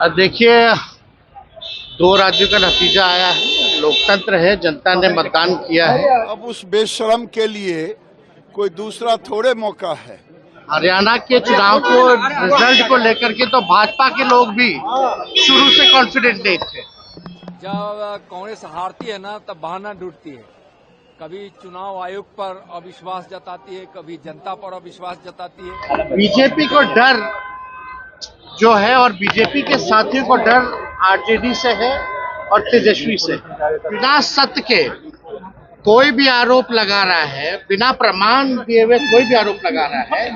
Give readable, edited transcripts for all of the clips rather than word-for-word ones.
देखिए, दो राज्यों का नतीजा आया है। लोकतंत्र है, जनता ने मतदान किया है। अब उस बेशरम के लिए कोई दूसरा थोड़े मौका है। हरियाणा के चुनाव को रिजल्ट को लेकर के तो भाजपा के लोग भी शुरू से कॉन्फिडेंट नहीं थे। जब कांग्रेस हारती है ना तब बहाना ढूंढती है। कभी चुनाव आयोग पर अविश्वास जताती है, कभी जनता पर अविश्वास जताती है। बीजेपी को डर जो है और बीजेपी के साथियों को डर आरजेडी से है और तेजस्वी से। बिना सत्य के कोई भी आरोप लगा रहा है, बिना प्रमाण दिए हुए कोई भी आरोप लगा रहा है।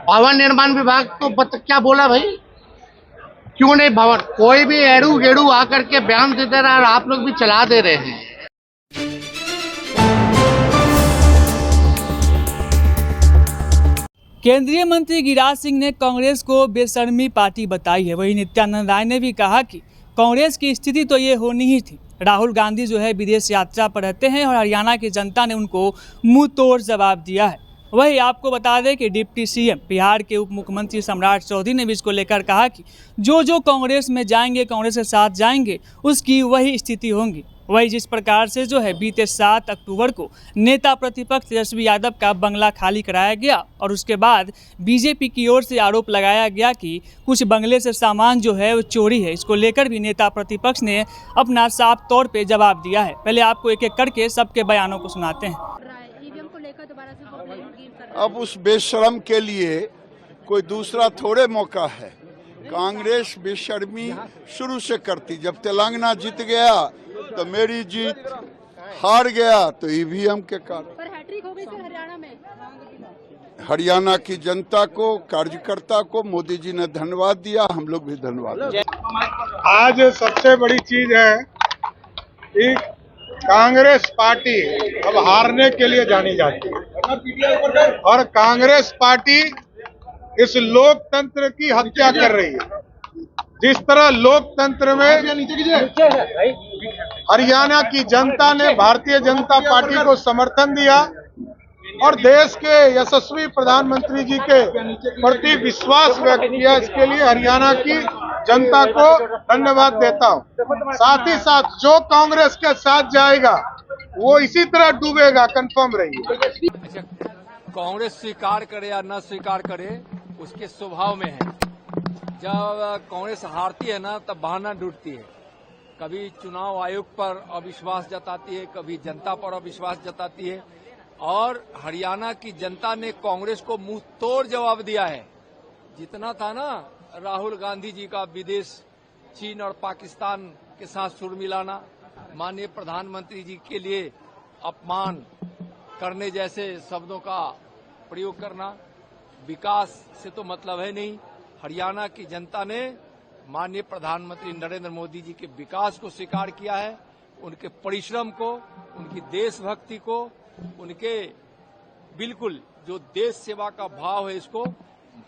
भवन निर्माण विभाग को क्या बोला भाई, क्यों नहीं भवन, कोई भी एड़ू गेड़ू आकर के बयान दे दे रहा है और आप लोग भी चला दे रहे हैं। केंद्रीय मंत्री गिरिराज सिंह ने कांग्रेस को बेशर्मी पार्टी बताई है। वहीं नित्यानंद राय ने भी कहा कि कांग्रेस की स्थिति तो ये होनी ही थी। राहुल गांधी जो है विदेश यात्रा पर रहते हैं और हरियाणा की जनता ने उनको मुंह तोड़ जवाब दिया है। वही आपको बता दें कि डिप्टी सीएम बिहार के उप मुख्यमंत्री सम्राट चौधरी ने भी इसको लेकर कहा कि जो कांग्रेस में जाएंगे, कांग्रेस के साथ जाएंगे, उसकी वही स्थिति होंगी। वही जिस प्रकार से जो है बीते 7 अक्टूबर को नेता प्रतिपक्ष तेजस्वी यादव का बंगला खाली कराया गया और उसके बाद बीजेपी की ओर से आरोप लगाया गया कि कुछ बंगले से सामान जो है वो चोरी है। इसको लेकर भी नेता प्रतिपक्ष ने अपना साफ तौर पे जवाब दिया है। पहले आपको एक एक करके सबके बयानों को सुनाते हैं। अब उस बेशरम के लिए कोई दूसरा थोड़े मौका है। कांग्रेस बेशर्मी शुरू से करती। जब तेलंगाना जीत गया तो मेरी जीत, हार गया तो ईवीएम के कारण। पर हैट्रिक हो गई सर हरियाणा में। हरियाणा की जनता को, कार्यकर्ता को मोदी जी ने धन्यवाद दिया, हम लोग भी धन्यवाद दिया। आज सबसे बड़ी चीज है कि कांग्रेस पार्टी अब हारने के लिए जानी जाती है और कांग्रेस पार्टी इस लोकतंत्र की हत्या कर रही है। जिस तरह लोकतंत्र में हरियाणा की जनता ने भारतीय जनता पार्टी को समर्थन दिया और देश के यशस्वी प्रधानमंत्री जी के प्रति विश्वास व्यक्त किया, इसके लिए हरियाणा की जनता को धन्यवाद देता हूं। साथ ही साथ जो कांग्रेस के साथ जाएगा वो इसी तरह डूबेगा, कंफर्म रहिए। अच्छा, कांग्रेस स्वीकार करे या न स्वीकार करे उसके स्वभाव में है। जब कांग्रेस हारती है ना तब बहाना ढूंढती है। कभी चुनाव आयोग पर अविश्वास जताती है, कभी जनता पर अविश्वास जताती है और हरियाणा की जनता ने कांग्रेस को मुंह तोड़ जवाब दिया है। जितना था ना राहुल गांधी जी का विदेश, चीन और पाकिस्तान के साथ सुर मिलाना, माननीय प्रधानमंत्री जी के लिए अपमान करने जैसे शब्दों का प्रयोग करना, विकास से तो मतलब है नहीं। हरियाणा की जनता ने माननीय प्रधानमंत्री नरेंद्र मोदी जी के विकास को स्वीकार किया है, उनके परिश्रम को, उनकी देशभक्ति को, उनके बिल्कुल जो देश सेवा का भाव है, इसको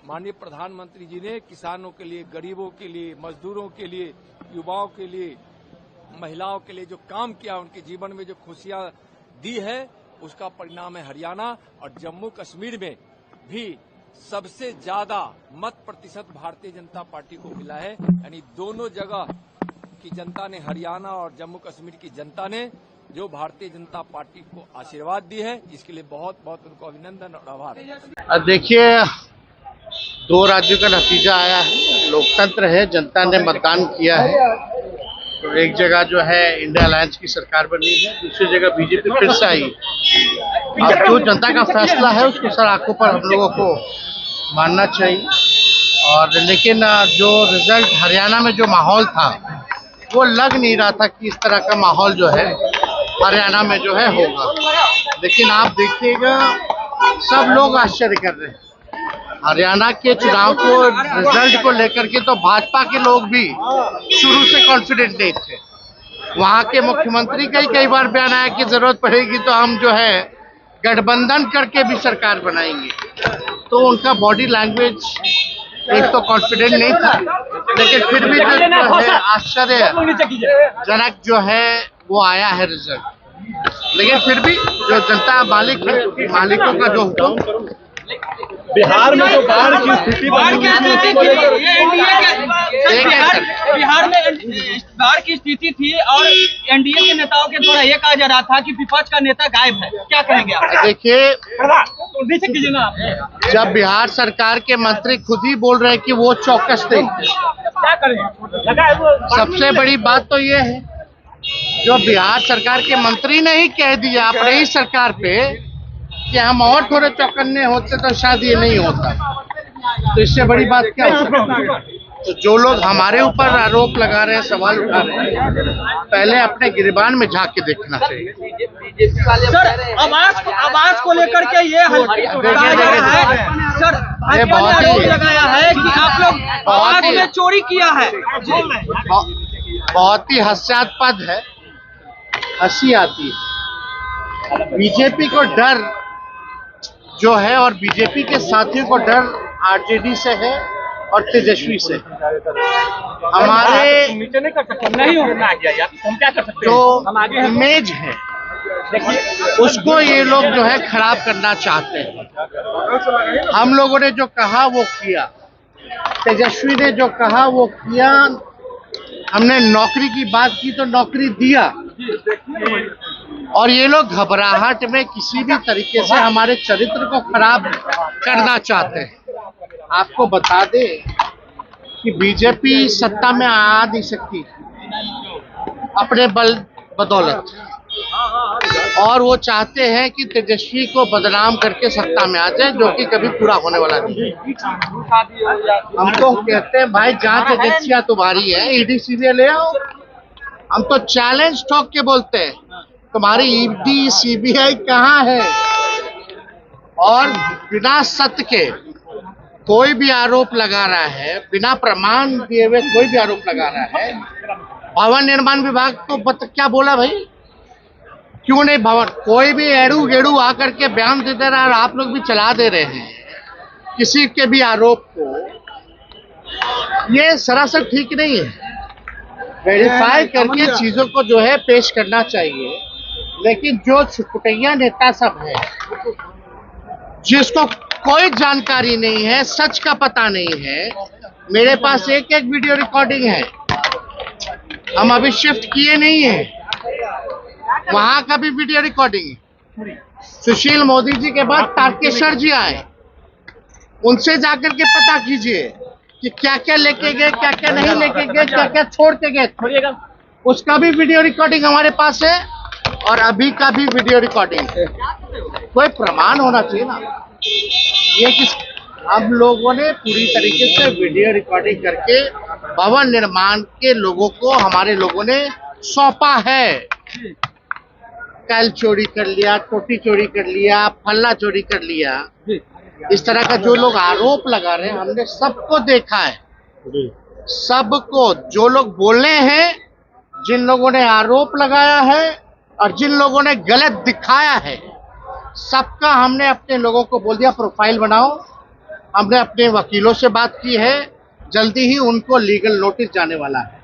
माननीय प्रधानमंत्री जी ने किसानों के लिए, गरीबों के लिए, मजदूरों के लिए, युवाओं के लिए, महिलाओं के लिए जो काम किया, उनके जीवन में जो खुशियां दी है, उसका परिणाम है हरियाणा। और जम्मू कश्मीर में भी सबसे ज्यादा मत प्रतिशत भारतीय जनता पार्टी को मिला है। यानी दोनों जगह की जनता ने, हरियाणा और जम्मू कश्मीर की जनता ने जो भारतीय जनता पार्टी को आशीर्वाद दी है, इसके लिए बहुत बहुत उनको अभिनंदन और आभार। देखिए, दो राज्यों का नतीजा आया है। लोकतंत्र है, जनता ने मतदान किया है। तो एक जगह जो है इंडिया अलायंस की सरकार बनी है, दूसरी जगह बीजेपी फिर से आई। अब जो जनता का फैसला है उसको सर आंखों पर हम लोगों को मानना चाहिए। और लेकिन जो रिजल्ट हरियाणा में जो माहौल था वो लग नहीं रहा था कि इस तरह का माहौल जो है हरियाणा में जो है होगा। लेकिन आप देखिएगा, सब लोग आश्चर्य कर रहे हैं। हरियाणा के चुनाव को रिजल्ट को लेकर के तो भाजपा के लोग भी शुरू से कॉन्फिडेंट नहीं थे। वहां के मुख्यमंत्री का कई बार बयान आया कि जरूरत पड़ेगी तो हम जो है गठबंधन करके भी सरकार बनाएंगे। तो उनका बॉडी लैंग्वेज एक तो कॉन्फिडेंट नहीं था, लेकिन फिर भी जो है आश्चर्यजनक जो है वो आया है रिजल्ट। लेकिन फिर भी जो जनता मालिक है, मालिकों का जो हुक्म बिहार में जो बाढ़ की स्थिति बनी हुई थी उसको लेकर बिहार में बाढ़ की स्थिति थी और एनडीए के नेताओं के द्वारा ये कहा जा रहा था कि विपक्ष का नेता गायब है, क्या कहेंगे आप? देखिए, नीचे कीजिए ना आप। जब बिहार सरकार के मंत्री खुद ही बोल रहे हैं कि वो चौकस नहीं, क्या करें? सबसे बड़ी बात तो ये है, जो बिहार सरकार के मंत्री ने ही कह दिया अपने ही सरकार पे कि हम और थोड़े चौकन्ने होते तो शायद ये नहीं होता, तो इससे बड़ी बात क्या हो सकती है? तो जो लोग हमारे ऊपर आरोप लगा रहे हैं, सवाल उठा रहे हैं, पहले अपने गिरबान में झांक के देखना चाहिए। सर, आवाज को लेकर के ये कहा जा रहा है, सर ये बहुत ही आरोप लगाया है कि आप लोग आवाज में चोरी किया है। बहुत ही हास्यास्पद है, हंसी आती है। बीजेपी को डर जो है और बीजेपी के साथियों को डर आरजेडी से है और तेजस्वी से। हमारे नीचे नहीं कर सकते, नहीं होना यार, हम क्या कर सकते जो इमेज है उसको ये लोग जो है खराब करना चाहते हैं। हम लोगों ने जो कहा वो किया, तेजस्वी ने जो कहा वो किया। हमने नौकरी की बात की तो नौकरी दिया, और ये लोग घबराहट में किसी भी तरीके से हमारे चरित्र को खराब करना चाहते हैं। आपको बता दें कि बीजेपी सत्ता में आ नहीं सकती अपने बदौलत, और वो चाहते हैं कि तेजस्वी को बदनाम करके सत्ता में आ जाए, जो कि कभी पूरा होने वाला नहीं है। हम तो कहते हैं भाई, जांच एजेंसियां तुम्हारी है, ईडी सीबीआई ले आओ। हम तो चैलेंज ठोक के बोलते हैं, तुम्हारी ईडी सीबीआई कहाँ है? और बिना सत्य के कोई भी आरोप लगा रहा है, बिना प्रमाण दिए हुए कोई भी आरोप लगा रहा है। भवन निर्माण विभाग को क्या बोला भाई, क्यों नहीं भवन? कोई भी एड़ू गेड़ू आकर के बयान दे दे रहा है और आप लोग भी चला दे रहे हैं किसी के भी आरोप को। ये सरासर ठीक नहीं है। वेरीफाई करके चीजों को जो है पेश करना चाहिए, लेकिन जो छुटपुटैया नेता सब है, जिसको कोई जानकारी नहीं है, सच का पता नहीं है। मेरे पास एक वीडियो रिकॉर्डिंग है, हम अभी शिफ्ट किए नहीं है, वहां का भी वीडियो रिकॉर्डिंग है। सुशील मोदी जी के बाद तारकेश्वर जी आए, उनसे जाकर के पता कीजिए कि क्या क्या लेके गए, क्या क्या नहीं लेके गए, क्या क्या छोड़ के गए। उसका भी वीडियो रिकॉर्डिंग हमारे पास है और अभी का भी वीडियो रिकॉर्डिंग है। कोई प्रमाण होना चाहिए ना। ये किस हम लोगों ने पूरी तरीके से वीडियो रिकॉर्डिंग करके भवन निर्माण के लोगों को, हमारे लोगों ने सौंपा है। कैल चोरी कर लिया, टोटी चोरी कर लिया, फल्ला चोरी कर लिया, इस तरह का जो लोग आरोप लगा रहे हैं, हमने सबको देखा है। सबको, जो लोग बोले हैं, जिन लोगों ने आरोप लगाया है और जिन लोगों ने गलत दिखाया है, सबका हमने अपने लोगों को बोल दिया प्रोफाइल बनाओ। हमने अपने वकीलों से बात की है, जल्दी ही उनको लीगल नोटिस जाने वाला है।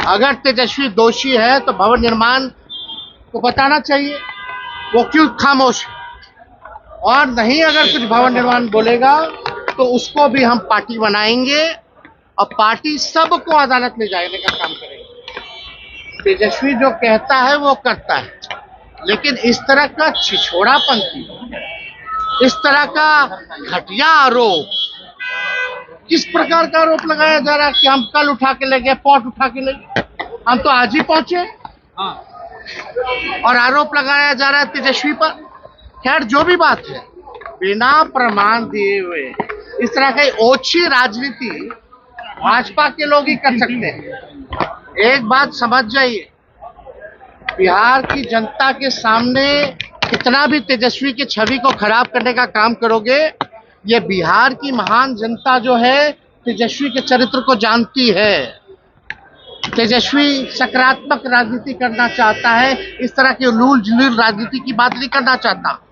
अगर तेजस्वी दोषी है तो भवन निर्माण को बताना चाहिए, वो क्यों खामोश है? और नहीं, अगर कुछ भवन निर्माण बोलेगा तो उसको भी हम पार्टी बनाएंगे और पार्टी सबको अदालत में जाने का काम करेंगे। तेजस्वी जो कहता है वो करता है, लेकिन इस तरह का छिछोड़ापंथी, इस तरह का घटिया आरोप, किस प्रकार का आरोप लगाया जा रहा है कि हम कल उठा के ले गए, पॉट उठा के ले गए। हम तो आज ही पहुंचे और आरोप लगाया जा रहा है तेजस्वी पर। खैर, जो भी बात है, बिना प्रमाण दिए हुए इस तरह की ओछी राजनीति भाजपा के लोग ही कर सकते हैं। एक बात समझ जाइए, बिहार की जनता के सामने कितना भी तेजस्वी की छवि को खराब करने का काम करोगे, ये बिहार की महान जनता जो है तेजस्वी के चरित्र को जानती है। तेजस्वी सकारात्मक राजनीति करना चाहता है, इस तरह की उलूल जुलूल राजनीति की बात नहीं करना चाहता।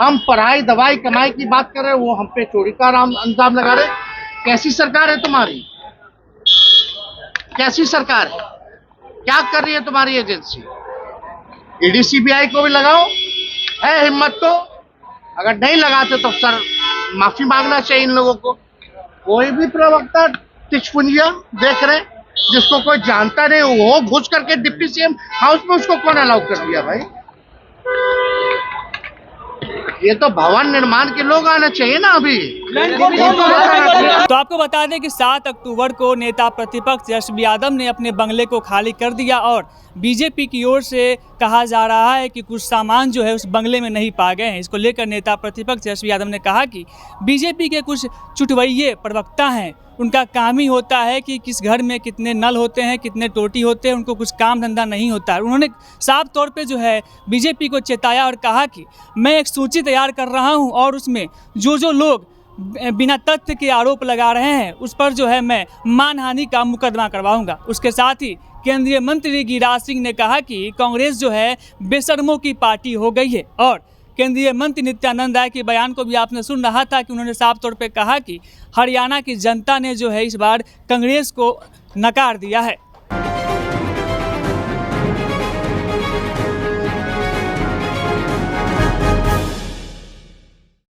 हम पढ़ाई, दवाई, कमाई की बात कर रहे हैं, वो हम पे चोरी का अंजाम लगा रहे। कैसी सरकार है तुम्हारी? कैसी सरकार है? क्या कर रही है तुम्हारी एजेंसी? ईडी सीबीआई को भी लगाओ, है हिम्मत तो। अगर नहीं लगाते तो सर माफी मांगना चाहिए इन लोगों को। कोई भी प्रवक्ता तिचपुंजिया देख रहे जिसको कोई जानता नहीं वो घुस करके डिप्टी सीएम हाउस में उसको कौन अलाउ कर दिया भाई? ये तो भवन निर्माण के लोग आना चाहिए ना अभी। तो आपको बता दें कि 7 अक्टूबर को नेता प्रतिपक्ष यशवी यादव ने अपने बंगले को खाली कर दिया और बीजेपी की ओर से कहा जा रहा है कि कुछ सामान जो है उस बंगले में नहीं पा गए हैं। इसको लेकर नेता प्रतिपक्ष यशवी यादव ने कहा कि बीजेपी के कुछ चुटवैये प्रवक्ता हैं, उनका काम ही होता है कि किस घर में कितने नल होते हैं, कितने टोटी होते हैं, उनको कुछ काम धंधा नहीं होता है। उन्होंने साफ तौर पे जो है बीजेपी को चेताया और कहा कि मैं एक सूची तैयार कर रहा हूं और उसमें जो लोग बिना तथ्य के आरोप लगा रहे हैं उस पर जो है मैं मानहानि का मुकदमा करवाऊंगा। उसके साथ ही केंद्रीय मंत्री गिरिराज सिंह ने कहा कि कांग्रेस जो है बेशर्मों की पार्टी हो गई है और केंद्रीय मंत्री नित्यानंद राय के बयान को भी आपने सुन रहा था कि उन्होंने साफ तौर पे कहा कि हरियाणा की जनता ने जो है इस बार कांग्रेस को नकार दिया है।